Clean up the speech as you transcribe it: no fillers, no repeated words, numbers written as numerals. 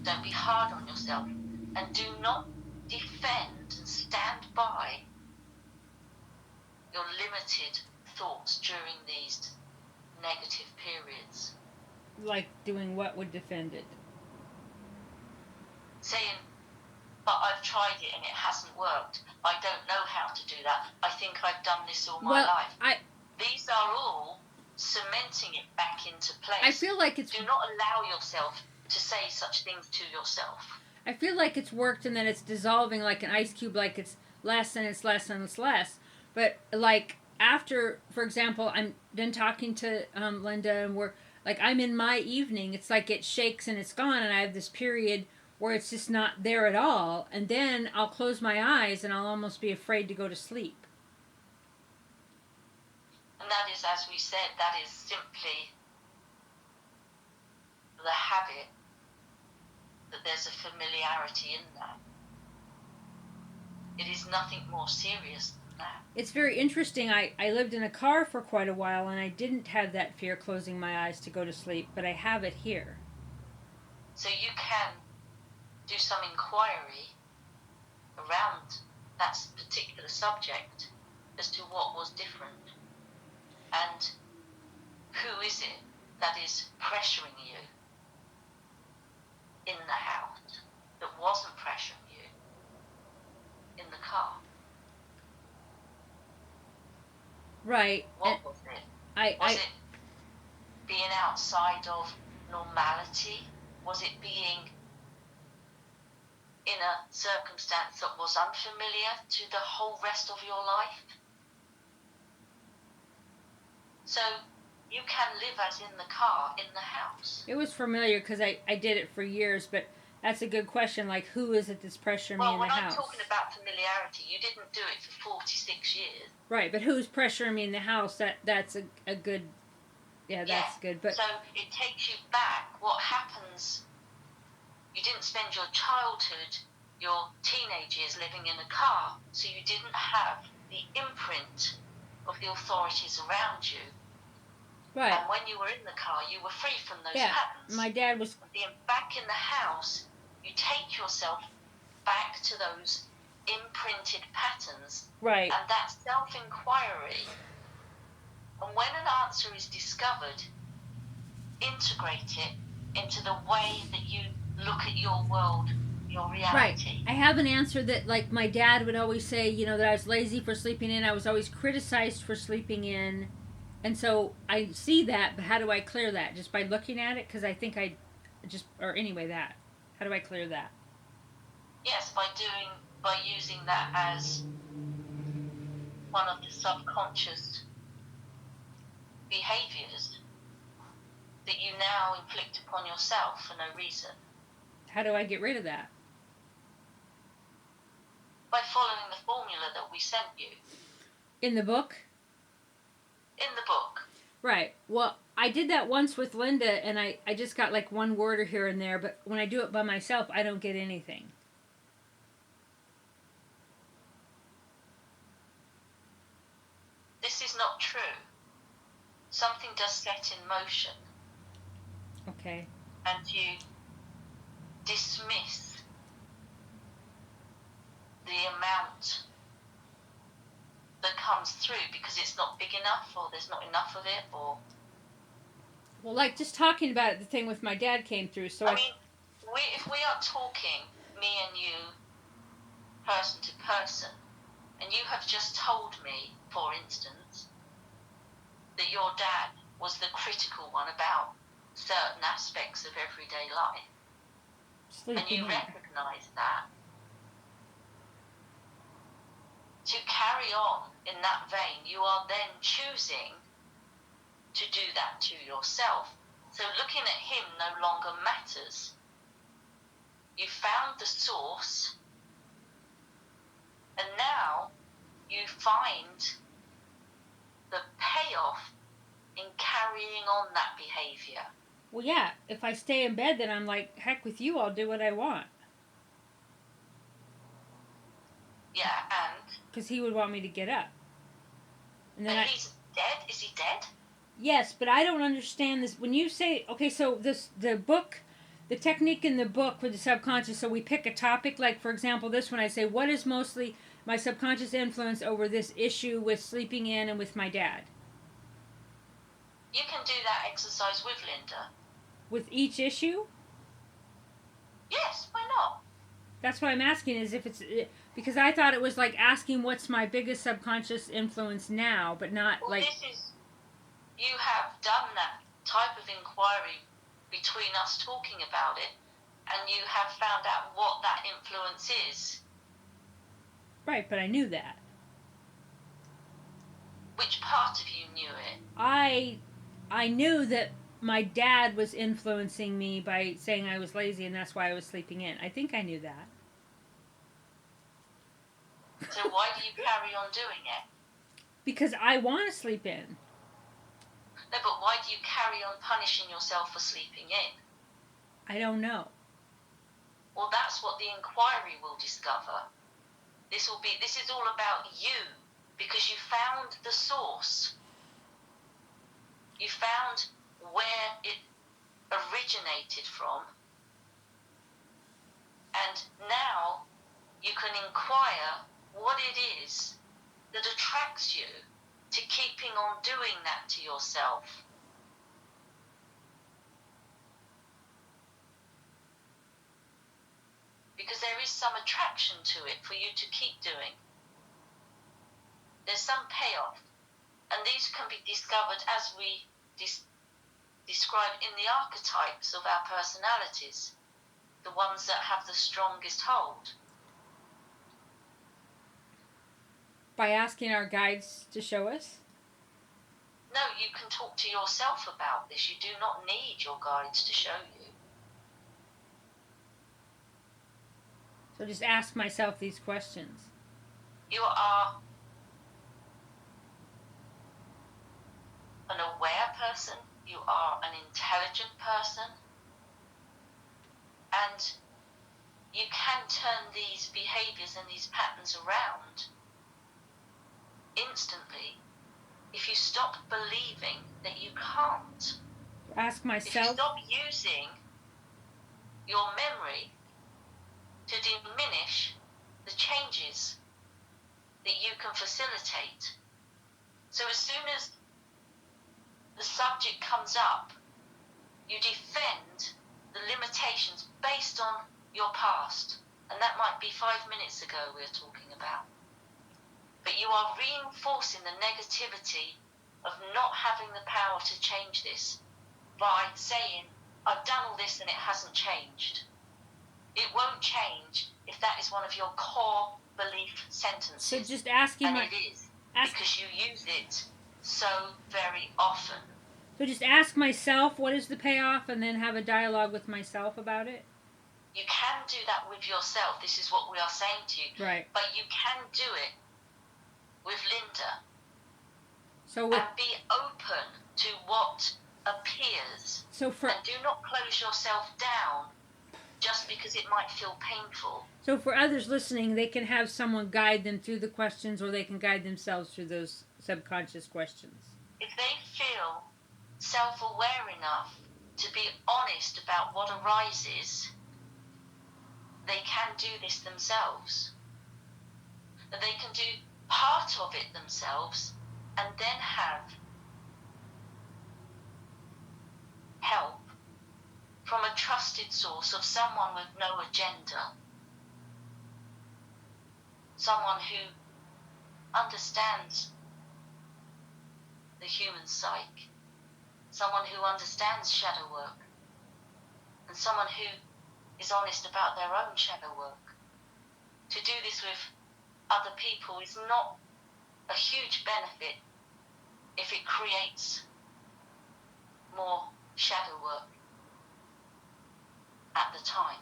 Don't be hard on yourself. And do not defend and stand by your limited thoughts during these negative periods. Like doing what would defend it? Saying, but I've tried it and it hasn't worked. I don't know how to do that. I think I've done this all my life. These are all cementing it back into place. I feel like it's... Do not allow yourself to say such things to yourself. I feel like it's worked and then it's dissolving like an ice cube, like it's less and it's less and it's less. But like after, for example, I'm done talking to Linda and we're like, I'm in my evening. It's like it shakes and it's gone, and I have this period where it's just not there at all. And then I'll close my eyes and I'll almost be afraid to go to sleep. And that is, as we said, that is simply the habit, that there's a familiarity in that. It is nothing more serious than that. It's very interesting. I lived in a car for quite a while and I didn't have that fear closing my eyes to go to sleep, but I have it here. So you can do some inquiry around that particular subject as to what was different and who is it that is pressuring you in the house that wasn't pressuring you in the car. Right. What was it? Was it being outside of normality? Was it being in a circumstance that was unfamiliar to the whole rest of your life? So you can live as in the car, in the house. It was familiar because I did it for years, but that's a good question. Like, who is it that's pressuring me in the house? Well, when I'm talking about familiarity, you didn't do it for 46 years. Right, but who's pressuring me in the house? That's a good... Yeah, that's good. But so it takes you back. What happens... You didn't spend your childhood, your teenage years living in a car, so you didn't have the imprint of the authorities around you. Right. And when you were in the car, you were free from those patterns. My dad was... Being back in the house, you take yourself back to those imprinted patterns. Right. And that self-inquiry. And when an answer is discovered, integrate it into the way that you look at your world, your reality. Right. I have an answer that, like, my dad would always say, you know, that I was lazy for sleeping in. I was always criticized for sleeping in. And so I see that, but how do I clear that? Just by looking at it? Because I think that. How do I clear that? Yes, by using that as one of the subconscious behaviors that you now inflict upon yourself for no reason. How do I get rid of that? By following the formula that we sent you. In the book? In the book. Right. Well, I did that once with Linda, and I just got like one word here and there, but when I do it by myself, I don't get anything. This is not true. Something does set in motion. Okay. And you dismiss the amount that comes through because it's not big enough, or there's not enough of it, or... Well, like, just talking about it, the thing with my dad came through, so... I mean, if we are talking, me and you, person to person, and you have just told me, for instance, that your dad was the critical one about certain aspects of everyday life, and you recognise that, to carry on in that vein, you are then choosing to do that to yourself. So looking at him no longer matters. You found the source, and now you find the payoff in carrying on that behaviour. Well, yeah, if I stay in bed, then I'm like, heck with you, I'll do what I want. Yeah, and? Because he would want me to get up. And then he's dead? Is he dead? Yes, but I don't understand this. When you say, okay, so the book the technique in the book with the subconscious, so we pick a topic, like for example this one, I say, what is mostly my subconscious influence over this issue with sleeping in and with my dad? You can do that exercise with Linda. With each issue? Yes, why not? That's what I'm asking, is if it's, because I thought it was like asking what's my biggest subconscious influence now, but not well, like... You have done that type of inquiry between us talking about it, and you have found out what that influence is. Right, but I knew that. Which part of you knew it? I knew that my dad was influencing me by saying I was lazy and that's why I was sleeping in. I think I knew that. So why do you carry on doing it? Because I want to sleep in. No, but why do you carry on punishing yourself for sleeping in? I don't know. Well, that's what the inquiry will discover. This is all about you, because you found the source. You found where it originated from, and now you can inquire what it is that attracts you to keeping on doing that to yourself. Because there is some attraction to it for you to keep doing. There's some payoff, and these can be discovered as we describe in the archetypes of our personalities, the ones that have the strongest hold. By asking our guides to show us? No, you can talk to yourself about this. You do not need your guides to show you. So just ask myself these questions. You are an aware person, you are an intelligent person, and you can turn these behaviors and these patterns around instantly if you stop believing that you can't. Ask myself. If you stop using your memory to diminish the changes that you can facilitate. So as soon as the subject comes up, you defend the limitations based on your past. And that might be 5 minutes ago we're talking about. But you are reinforcing the negativity of not having the power to change this by saying, I've done all this and it hasn't changed. It won't change if that is one of your core belief sentences. So just asking and it is, because you use it so very often. So just ask myself what is the payoff and then have a dialogue with myself about it? You can do that with yourself. This is what we are saying to you. Right. But you can do it with Linda. So and be open to what appears. And do not close yourself down just because it might feel painful. So for others listening, they can have someone guide them through the questions, or they can guide themselves through those subconscious questions. If they feel self-aware enough to be honest about what arises, they can do this themselves. And they can do part of it themselves and then have help from a trusted source of someone with no agenda. Someone who understands the human psyche. Someone who understands shadow work. And someone who is honest about their own shadow work. To do this with other people is not a huge benefit if it creates more shadow work at the time.